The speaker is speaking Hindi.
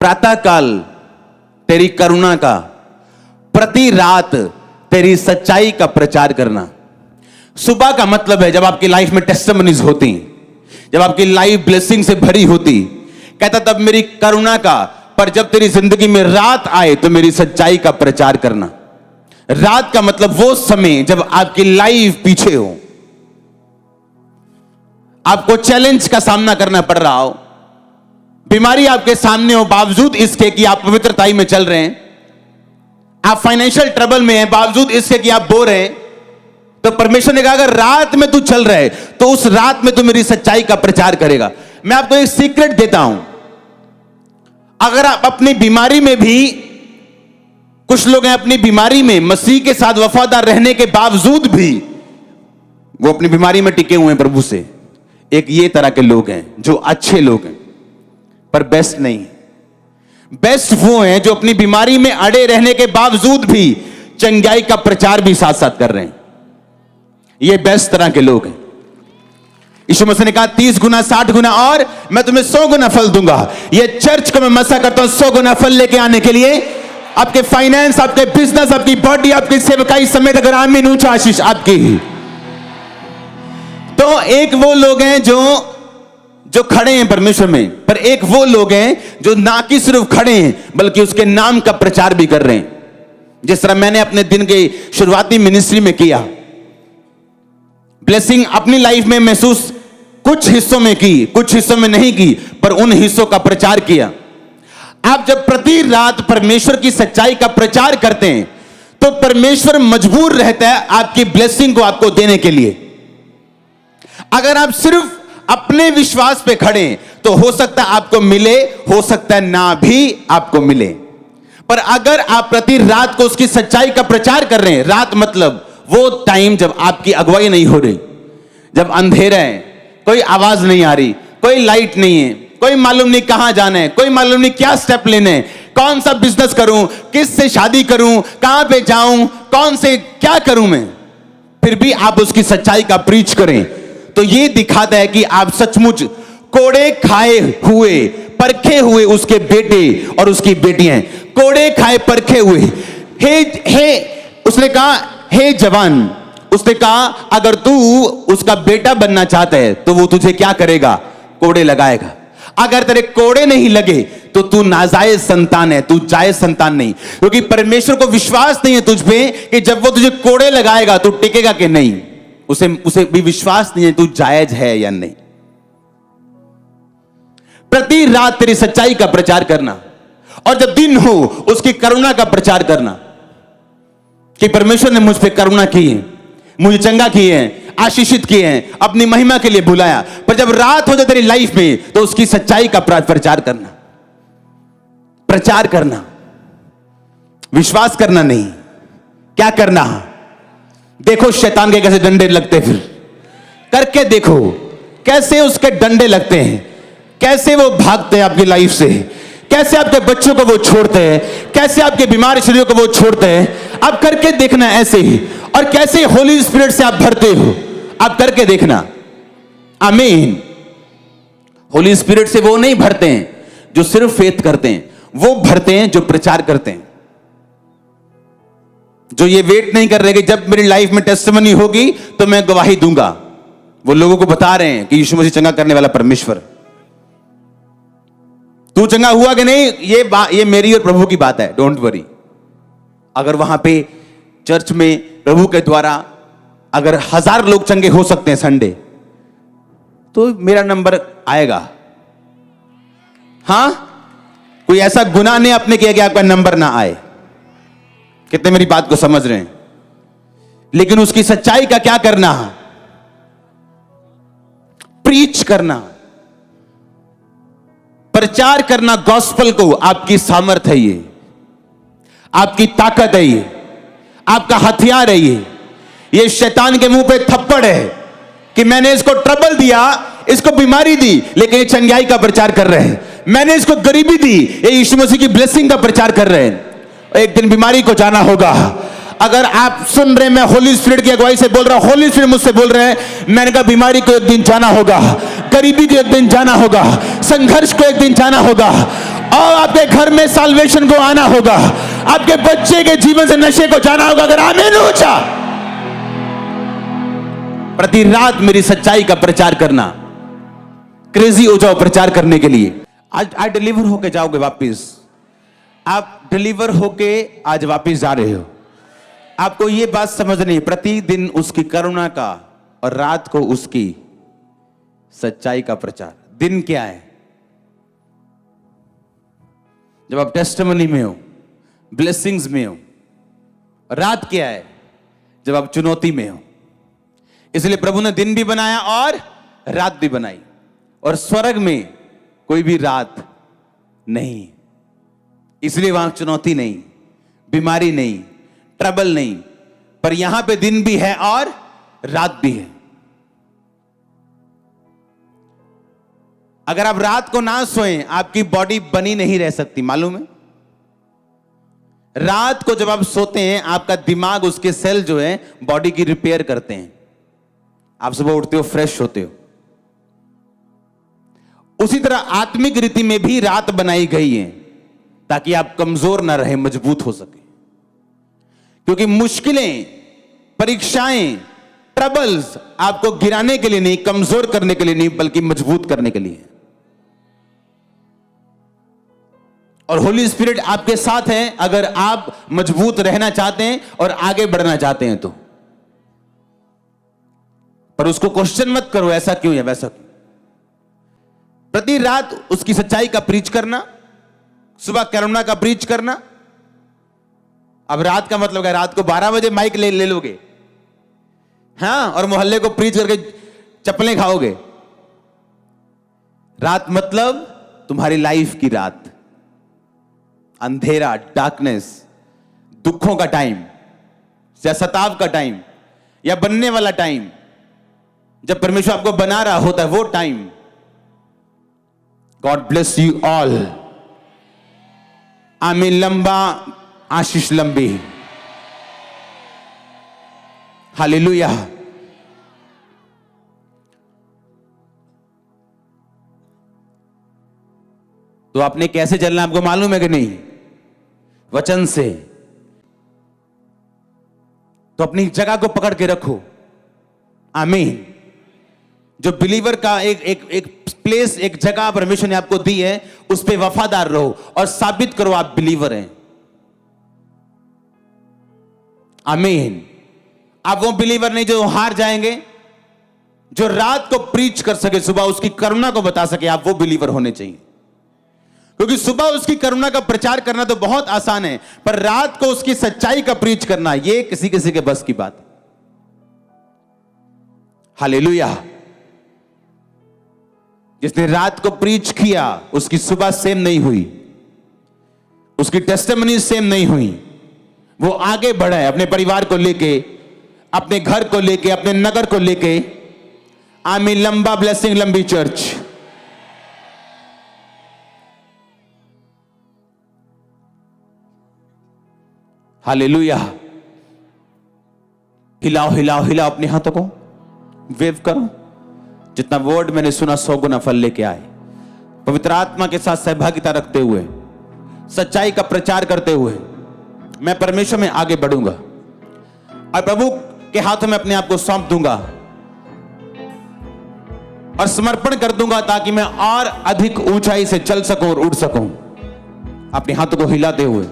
प्रातः काल तेरी करुणा का, प्रति रात तेरी सच्चाई का प्रचार करना। सुबह का मतलब है जब आपकी लाइफ में टेस्टिमनीज होती, जब आपकी लाइफ ब्लेसिंग से भरी होती। कहता तब मेरी करुणा का, पर जब तेरी जिंदगी में रात आए तो मेरी सच्चाई का प्रचार करना। रात का मतलब वो समय जब आपकी लाइफ पीछे हो, आपको चैलेंज का सामना करना पड़ रहा हो, बीमारी आपके सामने हो बावजूद इसके कि आप पवित्रताई में चल रहे हैं, आप फाइनेंशियल ट्रबल में हैं बावजूद इसके कि आप बोर हैं, तो परमेश्वर ने कहा अगर रात में तू चल रहा है तो उस रात में तू मेरी सच्चाई का प्रचार करेगा। मैं आपको एक सीक्रेट देता हूं, अगर आप अपनी बीमारी में भी, कुछ लोग हैं अपनी बीमारी में मसीह के साथ वफादार रहने के बावजूद भी वो अपनी बीमारी में टिके हुए हैं प्रभु से। एक ये तरह के लोग हैं जो अच्छे लोग हैं पर बेस्ट नहीं। बेस्ट वो हैं जो अपनी बीमारी में अड़े रहने के बावजूद भी चंगाई का प्रचार भी साथ साथ कर रहे हैं। ये बेस्ट तरह के लोग हैं। यीशु मसीह ने कहा 30 गुना 60 गुना और मैं तुम्हें 100 गुना फल दूंगा। ये चर्च को मैं मसा करता हूं 100 गुना फल लेके आने के लिए। आपके फाइनेंस, आपके बिजनेस, आपकी बॉडी, आपकी सेवकाई समेत अगर आमीन ऊंचा आशीष आपकी ही। तो एक वो लोग हैं जो खड़े हैं परमेश्वर में, पर एक वो लोग हैं जो ना कि सिर्फ खड़े हैं बल्कि उसके नाम का प्रचार भी कर रहे हैं। जिस तरह मैंने अपने दिन के शुरुआती मिनिस्ट्री में किया, ब्लेसिंग अपनी लाइफ में महसूस कुछ हिस्सों में की, कुछ हिस्सों में नहीं की, पर उन हिस्सों का प्रचार किया। आप जब प्रति रात परमेश्वर की सच्चाई का प्रचार करते हैं तो परमेश्वर मजबूर रहता है आपकी ब्लेसिंग को आपको देने के लिए। अगर आप सिर्फ अपने विश्वास पे खड़े तो हो सकता है आपको मिले, हो सकता है ना भी आपको मिले। पर अगर आप प्रति रात को उसकी सच्चाई का प्रचार कर रहे हैं, रात मतलब वो टाइम जब आपकी अगुवाई नहीं हो रही, जब अंधेरा है, कोई आवाज नहीं आ रही, कोई लाइट नहीं है, कोई मालूम नहीं कहां जाना है, कोई मालूम नहीं क्या स्टेप लेने हैं, कौन सा बिजनेस करूं, किस से शादी करूं, कहां पे जाऊं, कौन से क्या करूं मैं, फिर भी आप उसकी सच्चाई का प्रीच करें तो ये दिखाता है कि आप सचमुच कोड़े खाए हुए, परखे हुए उसके बेटे और उसकी बेटियां। कोड़े खाए परखे हुए। उसने कहा हे जवान, उसने कहा अगर तू उसका बेटा बनना चाहता है तो वो तुझे क्या करेगा? कोड़े लगाएगा। अगर तेरे कोड़े नहीं लगे तो तू नाजायज संतान है, तू जायज संतान नहीं। क्योंकि परमेश्वर को विश्वास नहीं है तुझ पे कि जब वो तुझे कोड़े लगाएगा तू टिकेगा कि नहीं। उसे भी विश्वास नहीं है तू जायज है या नहीं। प्रति रात तेरी सच्चाई का प्रचार करना, और जब दिन हो उसकी करुणा का प्रचार करना कि परमेश्वर ने मुझ पे करुणा की है, मुझे चंगा किए हैं, आशीषित किए हैं, अपनी महिमा के लिए बुलाया। पर जब रात हो जाए तेरी लाइफ में तो उसकी सच्चाई का प्रचार करना। प्रचार करना, विश्वास करना नहीं। क्या करना? देखो शैतान के कैसे डंडे लगते, फिर करके देखो कैसे उसके डंडे लगते हैं, कैसे वो भागते हैं आपकी लाइफ से, कैसे आपके बच्चों को वो छोड़ते हैं, कैसे आपके बीमार शरीरों को वो छोड़ते हैं। आप करके देखना ऐसे ही, और कैसे होली स्पिरिट से आप भरते हो, आप करके देखना। आमीन। होली स्पिरिट से वो नहीं भरते हैं जो सिर्फ फेथ करते हैं, वो भरते हैं जो प्रचार करते हैं, जो ये वेट नहीं कर रहे कि जब मेरी लाइफ में टेस्टिमनी होगी तो मैं गवाही दूंगा। वो लोगों को बता रहे हैं कि यीशु मसीह चंगा करने वाला परमेश्वर। तू चंगा हुआ कि नहीं, ये मेरी और प्रभु की बात है, डोंट वरी। अगर वहां पे चर्च में प्रभु के द्वारा अगर 1000 लोग चंगे हो सकते हैं संडे, तो मेरा नंबर आएगा। हां, कोई ऐसा गुनाह नहीं आपने किया कि आपका नंबर ना आए। कितने मेरी बात को समझ रहे हैं? लेकिन उसकी सच्चाई का क्या करना? प्रीच करना, प्रचार करना गॉस्पेल को। आपकी सामर्थ है, ये आपकी ताकत है, ये आपका हथियार है। ये शैतान के मुंह पे थप्पड़ है कि मैंने इसको ट्रबल दिया, इसको बीमारी दी, लेकिन ये चंगाई का प्रचार कर रहे हैं। मैंने इसको गरीबी दी, ये यीशु मसीह की ब्लेसिंग का प्रचार कर रहे हैं। एक दिन बीमारी को जाना होगा। अगर आप सुन रहे, मैं होली स्पिरिट की अगुवाई से बोल रहा हूं, होली स्पिरिट मुझसे बोल रहे हैं, मैंने कहा बीमारी को एक दिन जाना होगा, गरीबी को एक दिन जाना होगा, संघर्ष को एक दिन जाना होगा, और आपके घर में साल्वेशन को आना होगा, आपके बच्चे के जीवन से नशे को जाना होगा। अगर आमीन ऊंचा। प्रति रात मेरी सच्चाई का प्रचार करना, क्रेजी हो जाओ प्रचार करने के लिए। आज डिलीवर होके जाओगे वापिस, आप डिलीवर होके आज वापिस जा रहे हो। आपको यह बात समझनी है, प्रतिदिन उसकी करुणा का और रात को उसकी सच्चाई का प्रचार। दिन क्या है? जब आप टेस्टिमनी में हो, ब्लेसिंग्स में हो। रात क्या है? जब आप चुनौती में हो। इसलिए प्रभु ने दिन भी बनाया और रात भी बनाई, और स्वर्ग में कोई भी रात नहीं, इसलिए वहां चुनौती नहीं, बीमारी नहीं, ट्रबल नहीं। पर यहां पे दिन भी है और रात भी है। अगर आप रात को ना सोएं, आपकी बॉडी बनी नहीं रह सकती, मालूम है? रात को जब आप सोते हैं, आपका दिमाग, उसके सेल जो है बॉडी की रिपेयर करते हैं। आप सुबह उठते हो, फ्रेश होते हो। उसी तरह आत्मिक रीति में भी रात बनाई गई है ताकि आप कमजोर ना रहे, मजबूत हो सके। क्योंकि मुश्किलें, परीक्षाएं, ट्रबल्स आपको गिराने के लिए नहीं, कमजोर करने के लिए नहीं, बल्कि मजबूत करने के लिए। और होली स्पिरिट आपके साथ है अगर आप मजबूत रहना चाहते हैं और आगे बढ़ना चाहते हैं तो। पर उसको क्वेश्चन मत करो, ऐसा क्यों है, वैसा क्यों। प्रति रात उसकी सच्चाई का प्रीच करना, सुबह करुणा का प्रीच करना। अब रात का मतलब है रात को 12 बजे माइक ले लोगे, हाँ, और मोहल्ले को प्रीच करके चप्पलें खाओगे। रात मतलब तुम्हारी लाइफ की रात, अंधेरा, डार्कनेस, दुखों का टाइम, या सताव का टाइम, या बनने वाला टाइम, जब परमेश्वर आपको बना रहा होता है, वो time. God bless you all. आमीन। लंबा आशीष लंबी। हालेलुया। तो आपने कैसे चलना, आपको मालूम है कि नहीं? वचन से। तो अपनी जगह को पकड़ के रखो। आमीन। जो बिलीवर का एक प्लेस, एक जगह परमेश्वर ने आपको दी है, उस पे वफादार रहो और साबित करो आप बिलीवर हैं। आमीन। आप वो बिलीवर नहीं जो हार जाएंगे, जो रात को प्रीच कर सके, सुबह उसकी करुणा को बता सके। आप वो बिलीवर होने चाहिए, क्योंकि सुबह उसकी करुणा का प्रचार करना तो बहुत आसान है, पर रात को उसकी सच्चाई का प्रीच करना, ये किसी किसी के बस की बात है। हालेलुया। जिसने रात को प्रीच किया, उसकी सुबह सेम नहीं हुई, उसकी टेस्टिमनी सेम नहीं हुई। वो आगे बढ़ा है अपने परिवार को लेके, अपने घर को लेके, अपने नगर को लेके। आमीन। लंबा ब्लेसिंग, लंबी चर्च। हालेलुया। हिलाओ हिलाओ हिलाओ अपने हाथों को, वेव करो। जितना वर्ड मैंने सुना 100 गुना फल लेके आए। पवित्र आत्मा के साथ सहभागिता रखते हुए, सच्चाई का प्रचार करते हुए मैं परमेश्वर में आगे बढ़ूंगा और प्रभु के हाथों में अपने आप को सौंप दूंगा और समर्पण कर दूंगा, ताकि मैं और अधिक ऊंचाई से चल सकूं और उड़ सकूं। अपने हाथों को हिलाते हुए